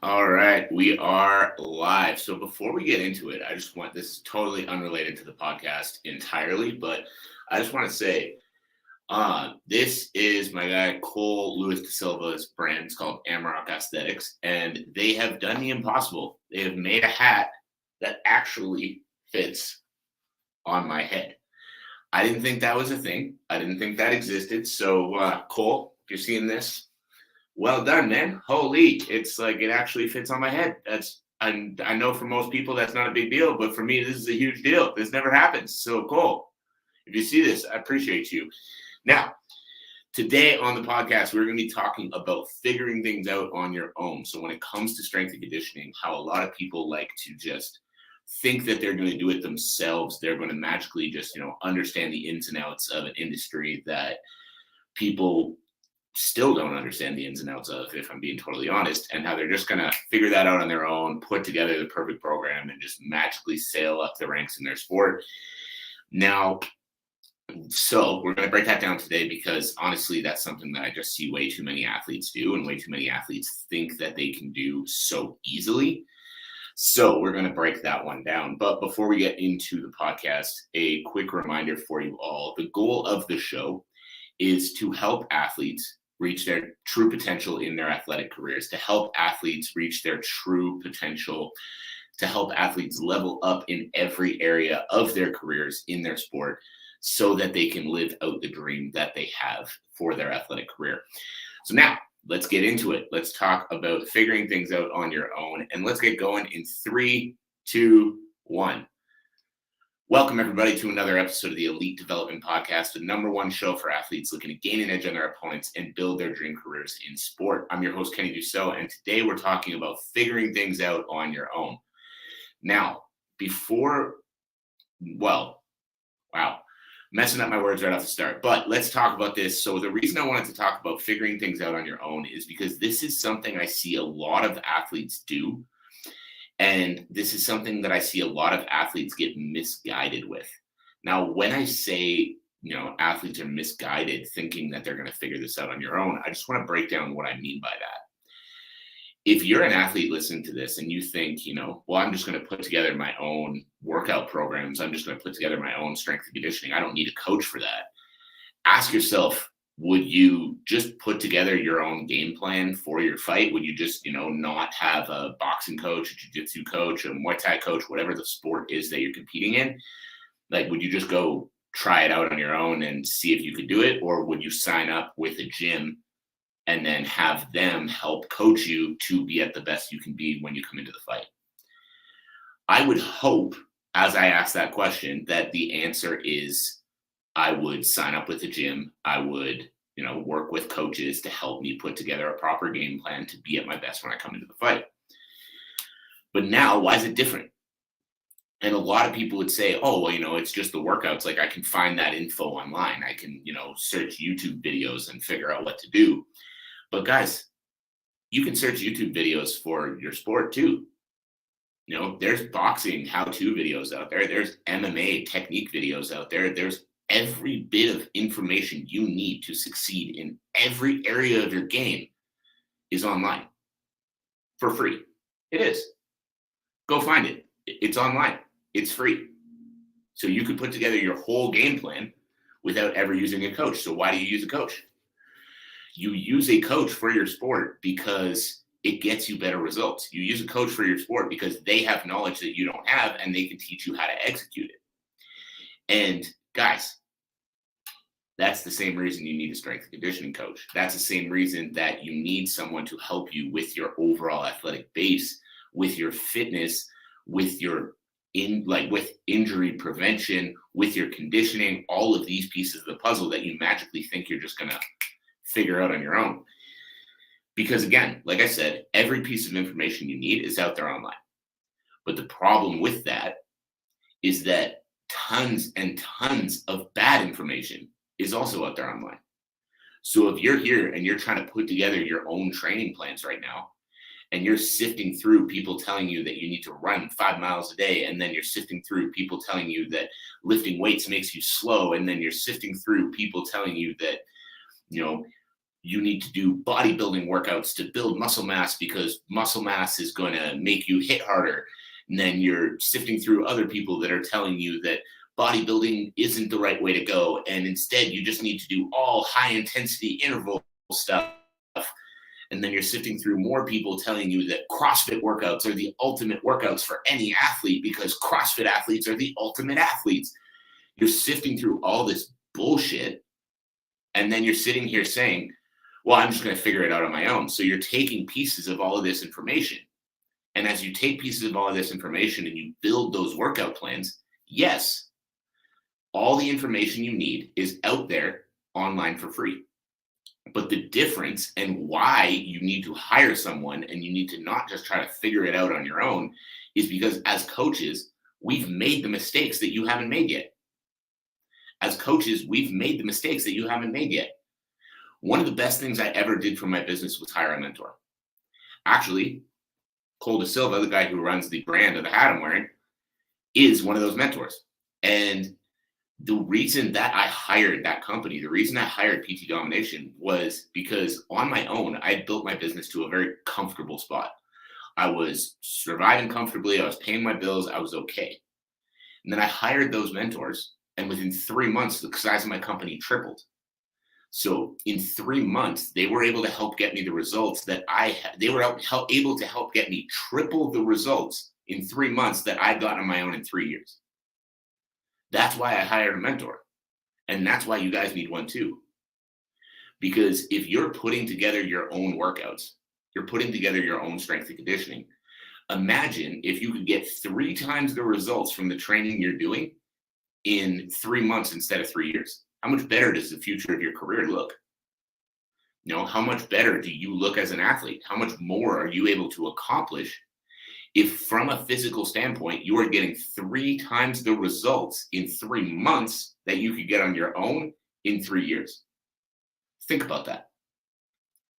All right, we are live. So before we get into it, this is totally unrelated to the podcast entirely, but I just want to say, this is my guy Cole Louis De Silva's brand. It's called Amarok Aesthetics, and they have done the impossible. They have made a hat that actually fits on my head. I didn't think that was a thing. I didn't think that existed. So, Cole, if you're seeing this, well done, man. Holy, it's like it actually fits on my head. I know for most people that's not a big deal, but for me, this is a huge deal. This never happens. So, Cole, if you see this, I appreciate you. Now, today on the podcast, we're going to be talking about figuring things out on your own. So when it comes to strength and conditioning, how a lot of people like to just think that they're going to do it themselves. They're going to magically just, understand the ins and outs of an industry that people still don't understand the ins and outs of, if I'm being totally honest, and how they're just going to figure that out on their own, put together the perfect program, and just magically sail up the ranks in their sport. Now, so we're going to break that down today because honestly, that's something that I just see way too many athletes do, and way too many athletes think that they can do so easily. So we're going to break that one down. But before we get into the podcast, a quick reminder for you all. The goal of the show is to help athletes reach their true potential in their athletic careers, to help athletes reach their true potential, to help athletes level up in every area of their careers in their sport so that they can live out the dream that they have for their athletic career. So now, let's get into it. Let's talk about figuring things out on your own, and let's get going in 3, 2, 1. Welcome, everybody, to another episode of the Elite Development Podcast, the number one show for athletes looking to gain an edge on their opponents and build their dream careers in sport. I'm your host, Kenny Dusseault, and today we're talking about figuring things out on your own. Now, messing up my words right off the start, but let's talk about this. So the reason I wanted to talk about figuring things out on your own is because this is something I see a lot of athletes do. And this is something that I see a lot of athletes get misguided with. Now, when I say, athletes are misguided thinking that they're going to figure this out on your own, I just want to break down what I mean by that. If you're an athlete listening to this and you think, I'm just going to put together my own workout programs, I'm just going to put together my own strength and conditioning, I don't need a coach for that. Ask yourself, would you just put together your own game plan for your fight? Would you just, not have a boxing coach, a jiu-jitsu coach, a Muay Thai coach, whatever the sport is that you're competing in? Like, would you just go try it out on your own and see if you could do it? Or would you sign up with a gym and then have them help coach you to be at the best you can be when you come into the fight? I would hope, as I ask that question, that the answer is I would sign up with a gym. I would, work with coaches to help me put together a proper game plan to be at my best when I come into the fight. But now, why is it different? And a lot of people would say, it's just the workouts. Like, I can find that info online. I can, search YouTube videos and figure out what to do. But guys, you can search YouTube videos for your sport too. There's boxing how-to videos out there. There's MMA technique videos out there. There's every bit of information you need to succeed in every area of your game is online for free. It is. Go find it. It's online. It's free. So you could put together your whole game plan without ever using a coach. So why do you use a coach? You use a coach for your sport because it gets you better results. You use a coach for your sport because they have knowledge that you don't have and they can teach you how to execute it. And guys, that's the same reason you need a strength and conditioning coach. That's the same reason that you need someone to help you with your overall athletic base, with your fitness, with your with injury prevention, with your conditioning, all of these pieces of the puzzle that you magically think you're just going to figure out on your own. Because again, like I said, every piece of information you need is out there online. But the problem with that is that tons and tons of bad information is also out there online. So if you're here and you're trying to put together your own training plans right now, and you're sifting through people telling you that you need to run 5 miles a day, and then you're sifting through people telling you that lifting weights makes you slow, and then you're sifting through people telling you that, you need to do bodybuilding workouts to build muscle mass because muscle mass is going to make you hit harder. And then you're sifting through other people that are telling you that bodybuilding isn't the right way to go. And instead, you just need to do all high intensity interval stuff. And then you're sifting through more people telling you that CrossFit workouts are the ultimate workouts for any athlete because CrossFit athletes are the ultimate athletes. You're sifting through all this bullshit. And then you're sitting here saying, well, I'm just going to figure it out on my own. So you're taking pieces of all of this information. And as you take pieces of all of this information and you build those workout plans, yes, all the information you need is out there online for free. But the difference and why you need to hire someone and you need to not just try to figure it out on your own is because as coaches, we've made the mistakes that you haven't made yet. As coaches, we've made the mistakes that you haven't made yet. One of the best things I ever did for my business was hire a mentor. Actually, Cole Dusseault, the guy who runs the brand of the hat I'm wearing, is one of those mentors. And the reason that I hired that company, the reason I hired PT Domination was because on my own, I had built my business to a very comfortable spot. I was surviving comfortably. I was paying my bills. I was okay. And then I hired those mentors. And within 3 months, the size of my company tripled. So in 3 months, they were able to help get me the results that I had. They were able to help get me triple the results in 3 months that I'd gotten on my own in 3 years. That's why I hired a mentor. And that's why you guys need one too. Because if you're putting together your own workouts, you're putting together your own strength and conditioning, imagine if you could get 3 times the results from the training you're doing in 3 months instead of 3 years. How much better does the future of your career look? You know, how much better do you look as an athlete? How much more are you able to accomplish if from a physical standpoint, you are getting 3 times the results in 3 months that you could get on your own in 3 years? Think about that.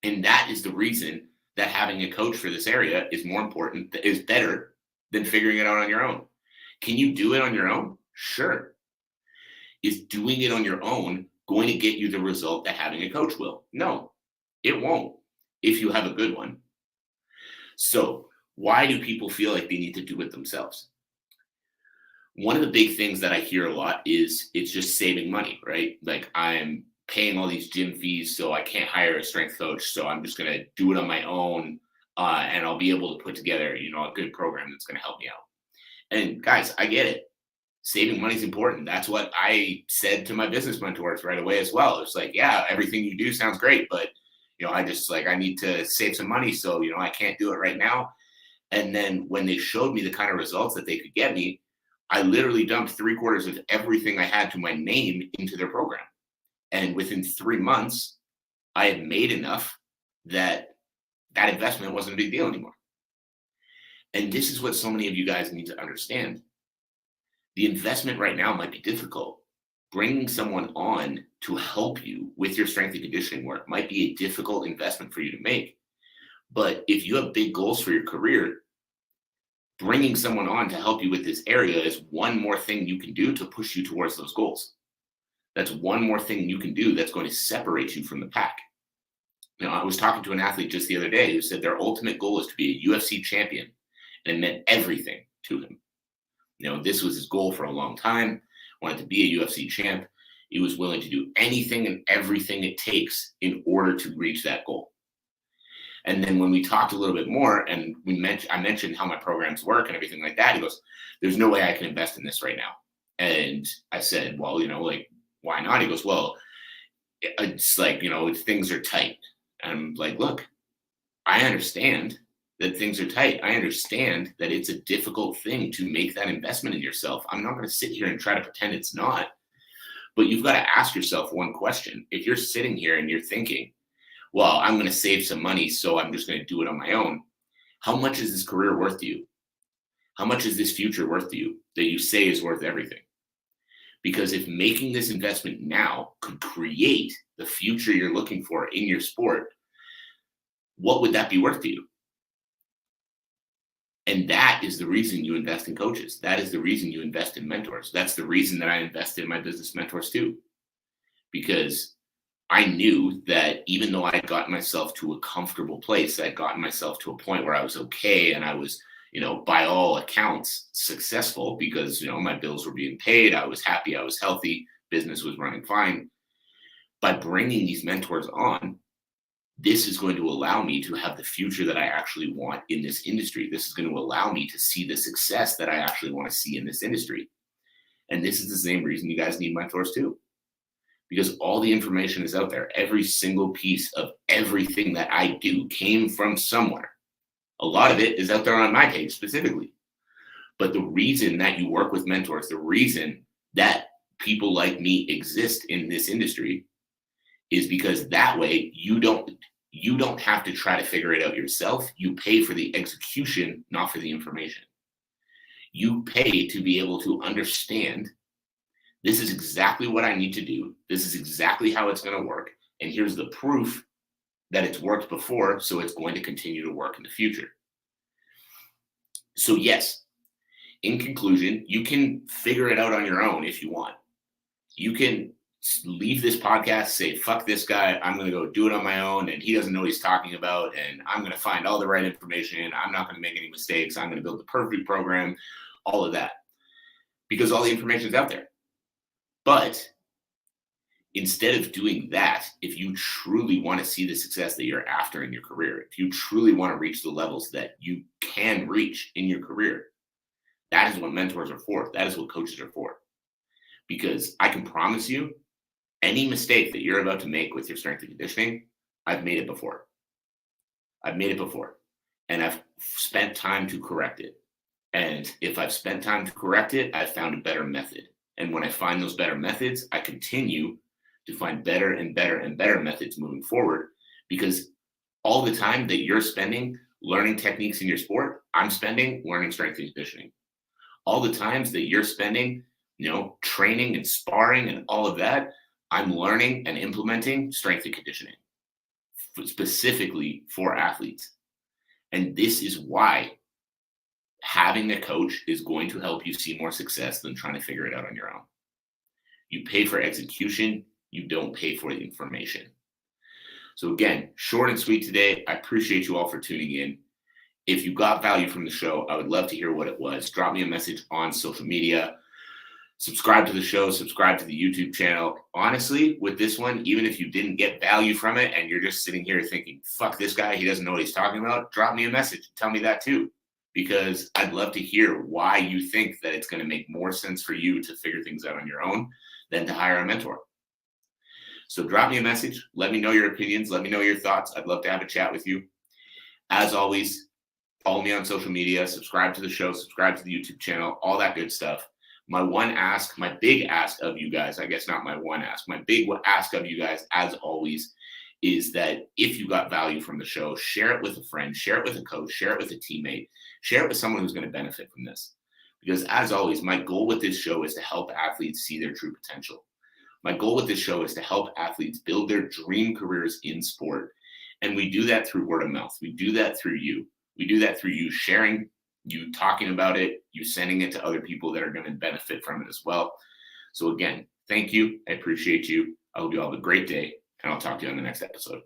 And that is the reason that having a coach for this area is more important, is better than figuring it out on your own. Can you do it on your own? Sure. Is doing it on your own going to get you the result that having a coach will? No, it won't if you have a good one. So why do people feel like they need to do it themselves? One of the big things that I hear a lot is it's just saving money, right? Like I'm paying all these gym fees, so I can't hire a strength coach. So I'm just going to do it on my own and I'll be able to put together, a good program that's going to help me out. And guys, I get it. Saving money is important. That's what I said to my business mentors right away as well. It's like, yeah, everything you do sounds great, but I need to save some money. So, I can't do it right now. And then when they showed me the kind of results that they could get me, I literally dumped 3/4 of everything I had to my name into their program. And within 3 months, I had made enough that investment wasn't a big deal anymore. And this is what so many of you guys need to understand. The investment right now might be difficult. Bringing someone on to help you with your strength and conditioning work might be a difficult investment for you to make. But if you have big goals for your career, bringing someone on to help you with this area is one more thing you can do to push you towards those goals. That's one more thing you can do that's going to separate you from the pack. I was talking to an athlete just the other day who said their ultimate goal is to be a UFC champion, and it meant everything to him. This was his goal for a long time, wanted to be a UFC champ. He was willing to do anything and everything it takes in order to reach that goal. And then when we talked a little bit more and I mentioned how my programs work and everything like that, he goes, there's no way I can invest in this right now. And I said, well, why not? He goes, well, it's like, things are tight. And I'm like, look, I understand that things are tight. I understand that it's a difficult thing to make that investment in yourself. I'm not going to sit here and try to pretend it's not. But you've got to ask yourself one question. If you're sitting here and you're thinking, well, I'm going to save some money, so I'm just going to do it on my own. How much is this career worth to you? How much is this future worth to you that you say is worth everything? Because if making this investment now could create the future you're looking for in your sport, what would that be worth to you? And that is the reason you invest in coaches. That is the reason you invest in mentors. That's the reason that I invest in my business mentors too. Because I knew that even though I had gotten myself to a comfortable place, I'd gotten myself to a point where I was okay and I was, by all accounts successful because, my bills were being paid. I was happy. I was healthy. Business was running fine. By bringing these mentors on, this is going to allow me to have the future that I actually want in this industry. This is going to allow me to see the success that I actually want to see in this industry. And this is the same reason you guys need mentors too, because all the information is out there. Every single piece of everything that I do came from somewhere. A lot of it is out there on my page specifically. But the reason that you work with mentors, the reason that people like me exist in this industry is because that way you don't have to try to figure it out yourself. You pay for the execution, not for the information. You pay to be able to understand, this is exactly what I need to do. This is exactly how it's going to work. And here's the proof that it's worked before, so it's going to continue to work in the future. So yes, in conclusion, you can figure it out on your own if you want. You can leave this podcast, say, fuck this guy, I'm going to go do it on my own, and he doesn't know what he's talking about, and I'm going to find all the right information, I'm not going to make any mistakes, I'm going to build the perfect program, all of that, because all the information is out there. But instead of doing that, if you truly want to see the success that you're after in your career, if you truly want to reach the levels that you can reach in your career, that is what mentors are for. That is what coaches are for. Because I can promise you, any mistake that you're about to make with your strength and conditioning, I've made it before. I've made it before. And I've spent time to correct it. And if I've spent time to correct it, I've found a better method. And when I find those better methods, I continue to find better and better and better methods moving forward. Because all the time that you're spending learning techniques in your sport, I'm spending learning strength and conditioning. All the times that you're spending, training and sparring and all of that, I'm learning and implementing strength and conditioning specifically for athletes. And this is why having a coach is going to help you see more success than trying to figure it out on your own. You pay for execution, you don't pay for the information. So again, short and sweet today. I appreciate you all for tuning in. If you got value from the show, I would love to hear what it was. Drop me a message on social media. Subscribe to the show, subscribe to the YouTube channel. Honestly, with this one, even if you didn't get value from it and you're just sitting here thinking, fuck this guy, he doesn't know what he's talking about, drop me a message. Tell me that too, because I'd love to hear why you think that it's going to make more sense for you to figure things out on your own than to hire a mentor. So drop me a message. Let me know your opinions. Let me know your thoughts. I'd love to have a chat with you. As always, follow me on social media, subscribe to the show, subscribe to the YouTube channel, all that good stuff. My big ask of you guys, I guess not my one ask, my big ask of you guys, as always, is that if you got value from the show, share it with a friend, share it with a coach, share it with a teammate, share it with someone who's going to benefit from this. Because as always, my goal with this show is to help athletes see their true potential. My goal with this show is to help athletes build their dream careers in sport. And we do that through word of mouth. We do that through you. We do that through you sharing, you talking about it, you sending it to other people that are going to benefit from it as well. So again, thank you. I appreciate you. I hope you all have a great day, and I'll talk to you on the next episode.